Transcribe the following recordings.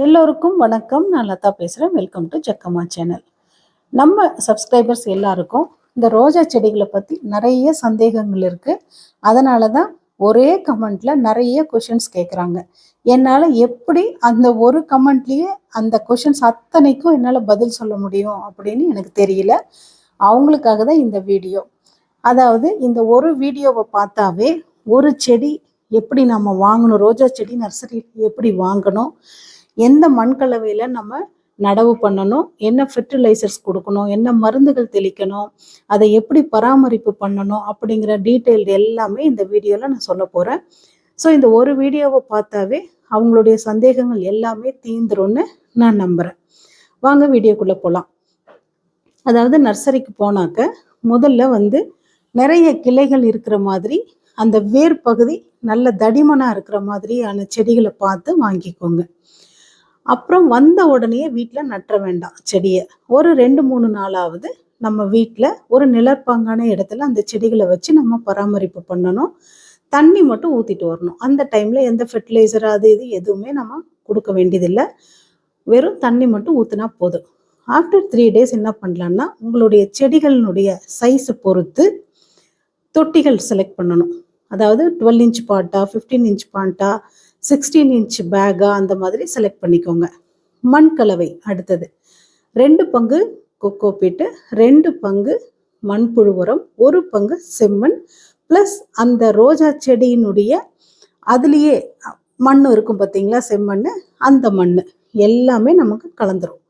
எல்லோருக்கும் வணக்கம். நான் லதா பேசுகிறேன். Welcome to Jakkamma channel. நம்ம சப்ஸ்கிரைபர்ஸ் எல்லாருக்கும் இந்த ரோஜா செடிகளை பற்றி நிறைய சந்தேகங்கள் இருக்குது. அதனால தான் ஒரே கமெண்ட்ல நிறைய கொஷின்ஸ் கேட்குறாங்க. என்னால் எப்படி அந்த ஒரு கமெண்ட்லேயே அந்த கொஷின்ஸ் அத்தனைக்கும் என்னால் பதில் சொல்ல முடியும் அப்படின்னு எனக்கு தெரியல. அவங்களுக்காக தான் இந்த வீடியோ. அதாவது இந்த ஒரு வீடியோவை பார்த்தாவே ஒரு செடி எப்படி நம்ம வாங்கணும், ரோஜா செடி நர்சரி எப்படி வாங்கணும், எந்த மண் கலவையில் நம்ம நடவு பண்ணணும், என்ன ஃபெர்டிலைசர்ஸ் கொடுக்கணும், என்ன மருந்துகள் தெளிக்கணும், அதை எப்படி பராமரிப்பு பண்ணணும் அப்படிங்கிற டீட்டெயில் எல்லாமே இந்த வீடியோவில் நான் சொல்ல போகிறேன். ஸோ இந்த ஒரு வீடியோவை பார்த்தாவே அவங்களுடைய சந்தேகங்கள் எல்லாமே தீந்துரும்னு நான் நம்புகிறேன். வாங்க வீடியோக்குள்ளே போகலாம். அதாவது நர்சரிக்கு போனாக்க முதல்ல நிறைய கிளைகள் இருக்கிற மாதிரி, அந்த வேர் பகுதி நல்ல தடிமனாக இருக்கிற மாதிரியான செடிகளை பார்த்து வாங்கிக்கோங்க. அப்புறம் வந்த உடனே வீட்டில் நட்ட வேண்டாம் செடியை. ஒரு 2-3 நாளாவது நம்ம வீட்டில் ஒரு நிழற்பாங்கான இடத்துல அந்த செடிகளை வச்சு நம்ம பராமரிப்பு பண்ணணும். தண்ணி மட்டும் ஊற்றிட்டு வரணும். அந்த டைமில் எந்த ஃபெர்டிலைசர் அது இது எதுவுமே நம்ம கொடுக்க வேண்டியதில்லை. வெறும் தண்ணி மட்டும் ஊற்றினா போதும். ஆஃப்டர் 3 days என்ன பண்ணலான்னா, உங்களுடைய செடிகளினுடைய சைஸை பொறுத்து தொட்டிகள் செலக்ட் பண்ணணும். அதாவது 12 inch பாட்டா, 15 inch பாட்டா, 16 inch பேக்கா, அந்த மாதிரி செலக்ட் பண்ணிக்கோங்க. மண் கலவை அடுத்தது 2 பங்கு கொக்கோ பீட்டு, 2 பங்கு மண்புழு உரம், 1 பங்கு செம்மண், ப்ளஸ் அந்த ரோஜா செடியினுடைய அதுலேயே மண் இருக்கும் பார்த்தீங்களா, செம்மண், அந்த மண் எல்லாமே நமக்கு கலந்துரும்.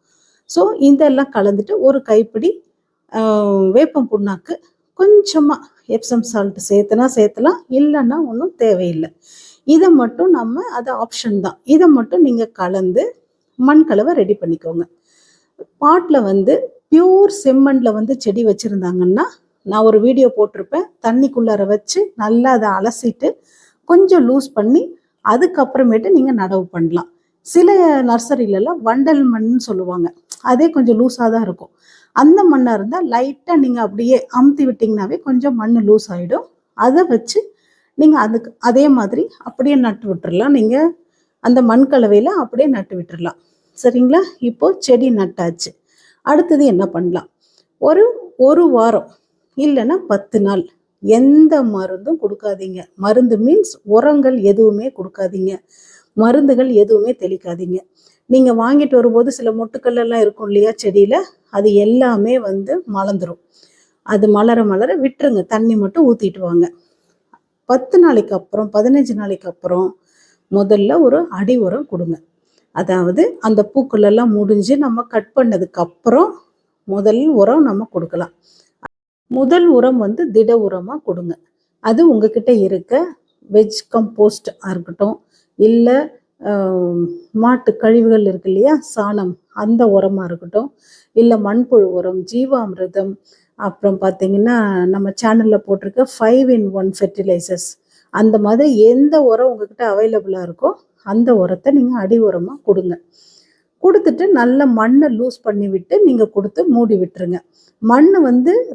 ஸோ இதெல்லாம் கலந்துட்டு ஒரு கைப்பிடி வேப்பம் புண்ணாக்கு, கொஞ்சமாக எப்சம் சால்ட் சேர்த்தலாம், இல்லைன்னா ஒன்றும் தேவையில்லை. இதை மட்டும் அது ஆப்ஷன் தான். இதை மட்டும் நீங்கள் கலந்து மண் கலவை ரெடி பண்ணிக்கோங்க. பாட்டில் பியூர் செம்மண்ணில் செடி வச்சுருந்தாங்கன்னா, நான் ஒரு வீடியோ போட்டிருப்பேன், தண்ணிக்குள்ளார வச்சு நல்லா அதை அலசிட்டு கொஞ்சம் லூஸ் பண்ணி அதுக்கப்புறமேட்டு நீங்கள் நடவு பண்ணலாம். சில நர்சரியிலலாம் வண்டல் மண் சொல்லுவாங்க, அதே கொஞ்சம் லூஸாக தான் இருக்கும். அந்த மண்ணாக இருந்தால் லைட்டாக நீங்கள் அப்படியே அமுத்தி விட்டிங்கனாவே கொஞ்சம் மண் லூஸ் ஆகிடும். அதை வச்சு நீங்கள் அதே மாதிரி அப்படியே நட்டு விட்டுறலாம். நீங்கள் அந்த மண் கலவையில் அப்படியே நட்டு விட்டுறலாம். சரிங்களா? இப்போது செடி நட்டாச்சு. அடுத்தது என்ன பண்ணலாம்? ஒரு வாரம் இல்லைன்னா 10 நாள் எந்த மருந்தும் கொடுக்காதீங்க. மருந்து மீன்ஸ் உரங்கள் எதுவுமே கொடுக்காதீங்க, மருந்துகள் எதுவுமே தெளிக்காதீங்க. நீங்கள் வாங்கிட்டு வரும்போது சில மொட்டுக்கள் எல்லாம் இருக்கும் இல்லையா செடியில், அது எல்லாமே மலர்ந்துடும். அது மலர விட்டுருங்க, தண்ணி மட்டும் ஊற்றிட்டு வாங்க. 10 நாளைக்கு அப்புறம் 15 நாளைக்கு அப்புறம் முதல்ல ஒரு அடி உரம் கொடுங்க. அதாவது அந்த பூக்கள் எல்லாம் முடிஞ்சு நம்ம கட் பண்ணதுக்கு அப்புறம் முதல் உரம் நம்ம கொடுக்கலாம். முதல் உரம் திட உரமாக கொடுங்க. அது உங்ககிட்ட இருக்க வெஜ் கம்போஸ்டாக இருக்கட்டும், இல்லை மாட்டு கழிவுகள் இருக்கு இல்லையா, சாணம், அந்த உரமாக இருக்கட்டும், இல்லை மண்புழு உரம், ஜீவாமிர்தம், அப்புறம் பார்த்தீங்கன்னா நம்ம சேனலில் போட்டிருக்க 5-in-1 ஃபெர்டிலைசர்ஸ், அந்த மாதிரி எந்த உரம் உங்ககிட்ட அவைலபிளாக இருக்கோ அந்த உரத்தை நீங்கள் அடி உரமாக கொடுங்க. கொடுத்துட்டு நல்ல மண்ணை லூஸ் பண்ணி விட்டு நீங்கள் கொடுத்து மூடி விட்டுருங்க. மண்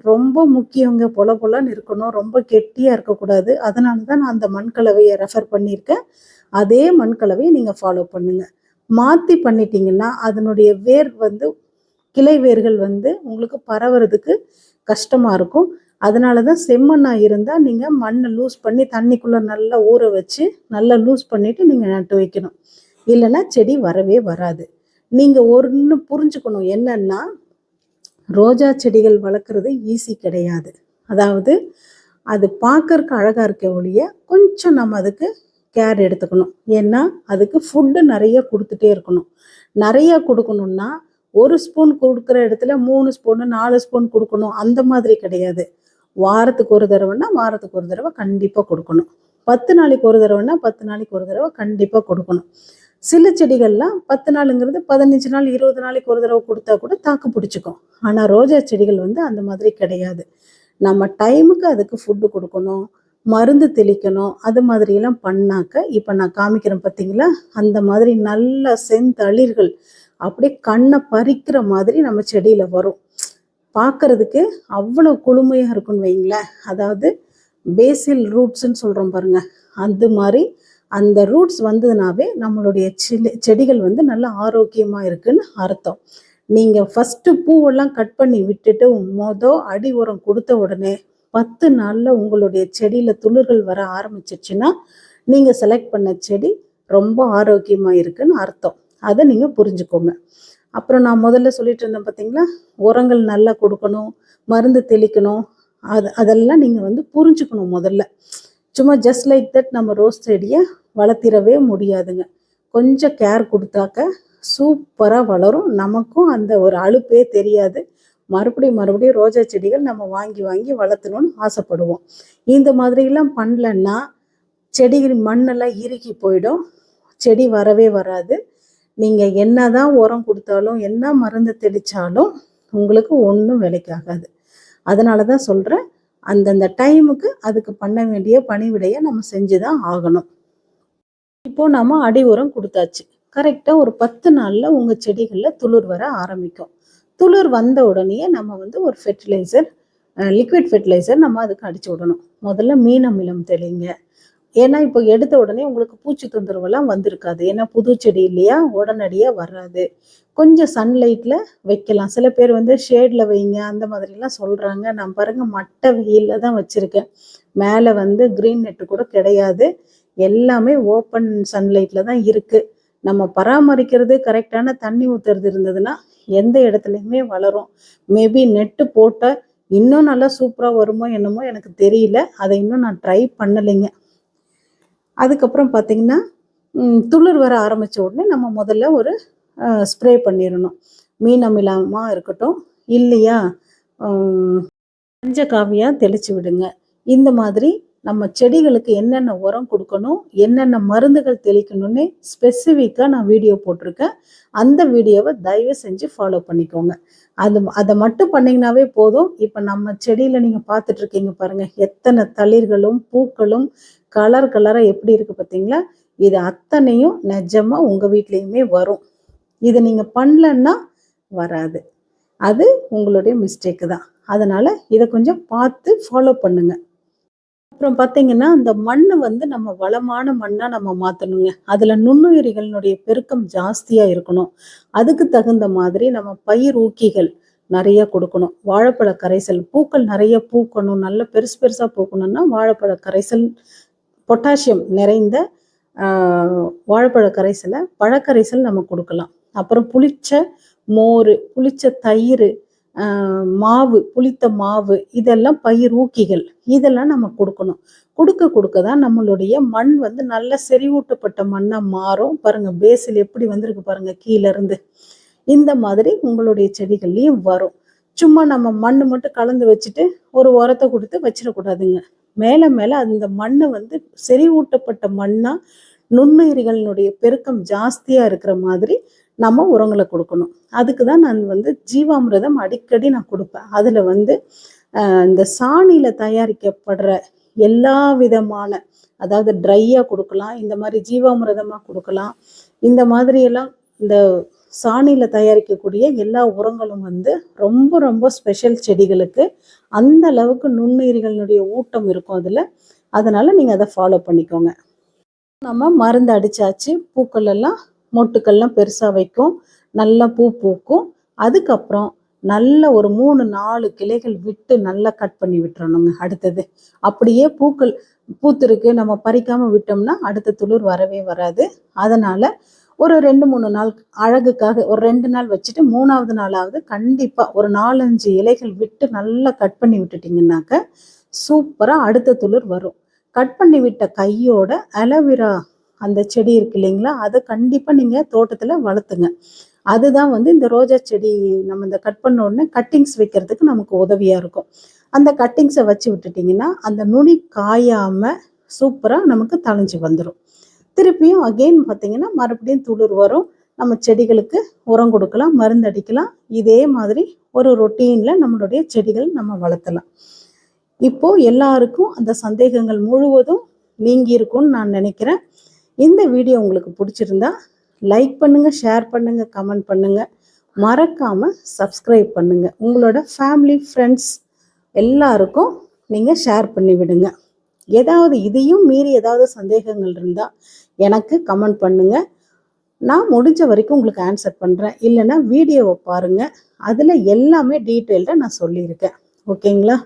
ரொம்ப முக்கியங்க. பொலன்னு இருக்கணும், ரொம்ப கெட்டியாக இருக்கக்கூடாது. அதனால தான் நான் அந்த மண் கலவையை ரெஃபர் பண்ணியிருக்கேன். அதே மண் கலவையை நீங்கள் ஃபாலோ பண்ணுங்க. மாற்றி பண்ணிட்டீங்கன்னா அதனுடைய வேர் கிளை வேர்கள் உங்களுக்கு பரவுறதுக்கு கஷ்டமாக இருக்கும். அதனால தான் செம்மண்ணாக இருந்தால் நீங்கள் மண்ணை லூஸ் பண்ணி தண்ணிக்குள்ளே நல்லா ஊற வச்சு நல்லா லூஸ் பண்ணிவிட்டு நீங்கள் நட்டு வைக்கணும். இல்லைன்னா செடி வரவே வராது. நீங்கள் ஒன்று புரிஞ்சுக்கணும், என்னன்னா ரோஜா செடிகள் வளர்க்குறது ஈஸி கிடையாது. அதாவது அது பார்க்கறக்கு அழகாக இருக்க ஒழிய கொஞ்சம் நம்ம அதுக்கு கேர் எடுத்துக்கணும். ஏன்னா அதுக்கு ஃபுட்டு நிறைய கொடுத்துட்டே இருக்கணும். நிறைய கொடுக்கணுன்னா 1 ஸ்பூன் கொடுக்குற இடத்துல 3 ஸ்பூனு 4 ஸ்பூன் கொடுக்கணும், அந்த மாதிரி கிடையாது. வாரத்துக்கு ஒரு தடவைன்னா வாரத்துக்கு ஒரு தடவை கண்டிப்பாக கொடுக்கணும். 10 நாளைக்கு ஒரு தடவைன்னா 10 நாளைக்கு ஒரு தடவை கண்டிப்பாக கொடுக்கணும். சில செடிகள்லாம் 10 நாளுங்கிறது 15 நாள் 20 நாளைக்கு ஒரு தடவை கொடுத்தா கூட தாக்கு பிடிச்சிக்கும். ஆனால் ரோஜா செடிகள் அந்த மாதிரி கிடையாது. நம்ம டைமுக்கு அதுக்கு ஃபுட்டு கொடுக்கணும், மருந்து தெளிக்கணும். அது மாதிரியெல்லாம் பண்ணாக்க இப்போ நான் காமிக்கிறேன் பார்த்தீங்களா, அந்த மாதிரி நல்ல செந்தளிர்கள் அப்படியே கண்ணை பறிக்கிற மாதிரி நம்ம செடியில் வரும். பார்க்கறதுக்கு அவ்வளோ குளுமையாக இருக்குன்னு வைங்களேன். அதாவது பேசில் ரூட்ஸ்ன்னு சொல்கிறோம் பாருங்க, அந்த மாதிரி அந்த ரூட்ஸ் வந்ததுனாவே நம்மளுடைய செடிகள் வந்து நல்லா ஆரோக்கியமாக இருக்குன்னு அர்த்தம். நீங்கள் ஃபஸ்ட்டு பூவெல்லாம் கட் பண்ணி விட்டுட்டு அடி உரம் கொடுத்த உடனே 10 நாளில் உங்களுடைய செடியில் துளிர்கள் வர ஆரம்பிச்சிருச்சுன்னா நீங்கள் செலக்ட் பண்ண செடி ரொம்ப ஆரோக்கியமாக இருக்குன்னு அர்த்தம். அதை நீங்கள் புரிஞ்சுக்கோங்க. அப்புறம் நான் முதல்ல சொல்லிட்டு இருந்தேன் பார்த்தீங்களா, உரங்கள் நல்லா கொடுக்கணும், மருந்து தெளிக்கணும், அதெல்லாம் நீங்கள் வந்து புரிஞ்சுக்கணும் முதல்ல. சும்மா ஜஸ்ட் லைக் தட் நம்ம ரோஸ் செடியை வளர்த்திடவே முடியாதுங்க. கொஞ்சம் கேர் கொடுத்தாக்க சூப்பராக வளரும். நமக்கும் அந்த ஒரு அலுப்பே தெரியாது. மறுபடியும் ரோஜா செடிகள் நம்ம வாங்கி வாங்கி வளர்த்தணும்னு ஆசைப்படுவோம். இந்த மாதிரிலாம் பண்ணலன்னா செடிகள் மண்ணெல்லாம் இறுக்கி போயிடும், செடி வரவே வராது. நீங்கள் என்ன தான் உரம் கொடுத்தாலும் என்ன மருந்து தெளித்தாலும் உங்களுக்கு ஒன்றும் வேலைக்காகாது. அதனால தான் சொல்கிறேன், அந்தந்த டைமுக்கு அதுக்கு பண்ண வேண்டிய பணிவிடையை நம்ம செஞ்சு தான் ஆகணும். இப்போது நம்ம அடி உரம் கொடுத்தாச்சு. கரெக்டாக ஒரு 10 நாளில் உங்கள் செடிகளில் துளிர் வர ஆரம்பிக்கும். துளிர் வந்த உடனே நம்ம வந்து ஒரு ஃபெர்டிலைசர், லிக்விட் ஃபெர்டிலைசர் நம்ம அதுக்கு அடிச்சு விடணும். முதல்ல மீன் அமிலம் தெளிங்க. ஏன்னா இப்போ எடுத்த உடனே உங்களுக்கு பூச்சி தொந்தரவெல்லாம் வந்திருக்காது. ஏன்னா புது செடி இல்லையா, உடனடியாக வராது. கொஞ்சம் சன்லைட்டில் வைக்கலாம். சில பேர் வந்து ஷேடில் வைங்க அந்த மாதிரிலாம் சொல்கிறாங்க. நான் பாருங்கள் மட்டை வெயிலில் தான் வச்சுருக்கேன். மேலே வந்து க்ரீன் நெட்டு கூட கிடையாது. எல்லாமே ஓப்பன் சன்லைட்டில் தான் இருக்குது. நம்ம பராமரிக்கிறது, கரெக்டான தண்ணி ஊற்றுறது இருந்ததுன்னா எந்த இடத்துலையுமே வளரும். மேபி நெட்டு போட்ட இன்னும் நல்லா சூப்பராக வருமோ என்னமோ எனக்கு தெரியல. அதை இன்னும் நான் ட்ரை பண்ணலைங்க. அதுக்கப்புறம் பார்த்திங்கன்னா துளிர் வர ஆரம்பித்த உடனே நம்ம முதல்ல ஒரு ஸ்ப்ரே பண்ணிடணும். மீன் அமிலமாக இருக்கட்டும், இல்லையா பஞ்சகாவியாக தெளித்து விடுங்க. இந்த மாதிரி நம்ம செடிகளுக்கு என்னென்ன உரம் கொடுக்கணும், என்னென்ன மருந்துகள் தெளிக்கணும்னு ஸ்பெசிஃபிக்காக நான் வீடியோ போட்டிருக்கேன். அந்த வீடியோவை தயவு செஞ்சு ஃபாலோ பண்ணிக்கோங்க. அதை மட்டும் பண்ணிங்கனாவே போதும். இப்போ நம்ம செடியில் நீங்கள் பார்த்துட்ருக்கீங்க பாருங்கள், எத்தனை தளிர்களும் பூக்களும் கலராக எப்படி இருக்குது பார்த்தீங்களா? இது அத்தனையும் நிஜமாக உங்கள் வீட்லேயுமே வரும். இதை நீங்கள் பண்ணலன்னா வராது. அது உங்களுடைய மிஸ்டேக்கு தான். அதனால் இதை கொஞ்சம் பார்த்து ஃபாலோ பண்ணுங்கள். அப்புறம் பார்த்தீங்கன்னா, அந்த மண் வந்து நம்ம வளமான மண்ணாக நம்ம மாற்றணுங்க. அதில் நுண்ணுயிரிகளினுடைய பெருக்கம் ஜாஸ்தியாக இருக்கணும். அதுக்கு தகுந்த மாதிரி நம்ம பயிர் ஊக்கிகள் நிறைய கொடுக்கணும். வாழைப்பழ கரைசல், பூக்கள் நிறைய பூக்கணும், நல்ல பெருசாக பூக்கணும்னா வாழைப்பழ கரைசல், பொட்டாசியம் நிறைந்த வாழைப்பழ கரைசலை, பழக்கரைசல் நம்ம கொடுக்கலாம். அப்புறம் புளிச்ச மோர், புளிச்ச தயிர், மாவு, புளித்த மாவு, இதெல்லாம் பயிர் ஊக்கிகள், இதெல்லாம் நம்ம கொடுக்கணும். கொடுக்க தான் நம்மளுடைய மண் வந்து நல்ல செறிவூட்டப்பட்ட மண்ணாக மாறும். பாருங்கள் பேஸில் எப்படி வந்திருக்கு பாருங்கள் கீழேருந்து. இந்த மாதிரி உங்களுடைய செடிகள்லையும் வரும். சும்மா நம்ம மண் மட்டும் கலந்து வச்சுட்டு ஒரு உரத்தை கொடுத்து வச்சிடக்கூடாதுங்க. மேலே அந்த மண்ணை வந்து செறிவூட்டப்பட்ட மண்ணாக நுண்ணுயிரிகளினுடைய பெருக்கம் ஜாஸ்தியாக இருக்கிற மாதிரி நம்ம உரங்களை கொடுக்கணும். அதுக்கு தான் நான் வந்து ஜீவாமிர்தம் அடிக்கடி நான் கொடுப்பேன். அதில் வந்து இந்த சாணியில் தயாரிக்கப்படுற எல்லா விதமான, அதாவது ட்ரையாக கொடுக்கலாம், இந்த மாதிரி ஜீவாமிர்தமாக கொடுக்கலாம். இந்த மாதிரியெல்லாம் இந்த சாணியில் தயாரிக்கக்கூடிய எல்லா உரங்களும் வந்து ரொம்ப ரொம்ப ஸ்பெஷல் செடிகளுக்கு. அந்த அளவுக்கு நுண்ணுயிரிகளினுடைய ஊட்டம் இருக்கும் அதில். அதனால் நீங்கள் அதை ஃபாலோ பண்ணிக்கோங்க. நம்ம மருந்து அடித்தாச்சு, பூக்கள் எல்லாம் மொட்டுக்கள்லாம் பெருசாக வைக்கும், நல்லா பூ பூக்கும். அதுக்கப்புறம் நல்ல ஒரு 3-4 கிளைகள் விட்டு நல்லா கட் பண்ணி விட்டுறணுங்க. அடுத்தது அப்படியே பூக்கள் பூத்திருக்கு நம்ம பறிக்காமல் விட்டோம்னா அடுத்த துளிர் வரவே வராது. அதனால் ஒரு 2-3 நாள் அழகுக்காக ஒரு 2 நாள் வச்சுட்டு 3ஆவது நாளாவது கண்டிப்பாக ஒரு 4-5 இலைகள் விட்டு நல்லா கட் பண்ணி விட்டுட்டிங்கன்னாக்க சூப்பராக அடுத்த துளிர் வரும். கட் பண்ணி விட்ட கையோட அலோவேரா அந்த செடி இருக்கு இல்லைங்களா, அதை கண்டிப்பாக நீங்கள் தோட்டத்தில் வளர்த்துங்க. அதுதான் வந்து இந்த ரோஜா செடி நம்ம இந்த கட் பண்ண உடனே கட்டிங்ஸ் வைக்கிறதுக்கு நமக்கு உதவியாக இருக்கும். அந்த கட்டிங்ஸை வச்சு விட்டுட்டிங்கன்னா அந்த நுனி காயாமல் சூப்பராக நமக்கு தழைஞ்சி வந்துடும். திருப்பியும் அகெயின் பார்த்திங்கன்னா மறுபடியும் துளிர் வரும். நம்ம செடிகளுக்கு உரம் கொடுக்கலாம், மருந்து அடிக்கலாம். இதே மாதிரி ஒரு ரொட்டீனில் நம்மளுடைய செடிகள் நம்ம வளர்த்தலாம். இப்போது எல்லாருக்கும் அந்த சந்தேகங்கள் முழுவதும் நீங்கி இருக்கும்னு நான் நினைக்கிறேன். இந்த வீடியோ உங்களுக்கு பிடிச்சிருந்தா லைக் பண்ணுங்கள், ஷேர் பண்ணுங்கள், கமெண்ட் பண்ணுங்கள். மறக்காமல் சப்ஸ்கிரைப் பண்ணுங்கள். உங்களோட ஃபேமிலி, ஃப்ரெண்ட்ஸ் எல்லாருக்கும் நீங்கள் ஷேர் பண்ணி விடுங்க. ஏதாவது இதையும் மீறி ஏதாவது சந்தேகங்கள் இருந்தால் எனக்கு கமெண்ட் பண்ணுங்கள். நான் முடிஞ்ச வரைக்கும் உங்களுக்கு ஆன்சர் பண்ணுறேன். இல்லைன்னா வீடியோவை பாருங்கள், அதில் எல்லாமே டீட்டெயில்டாக நான் சொல்லியிருக்கேன். ஓகேங்களா?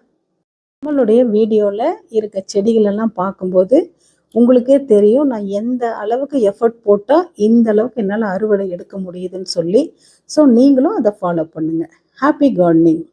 நம்மளுடைய வீடியோவில் இருக்க செடிகளெல்லாம் பார்க்கும்போது உங்களுக்கே தெரியும் நான் எந்த அளவுக்கு எஃபர்ட் போட்டால் இந்த அளவுக்கு என்னால் அறுவடை எடுக்க முடியுதுன்னு சொல்லி. ஸோ நீங்களும் அதை ஃபாலோ பண்ணுங்கள். Happy gardening.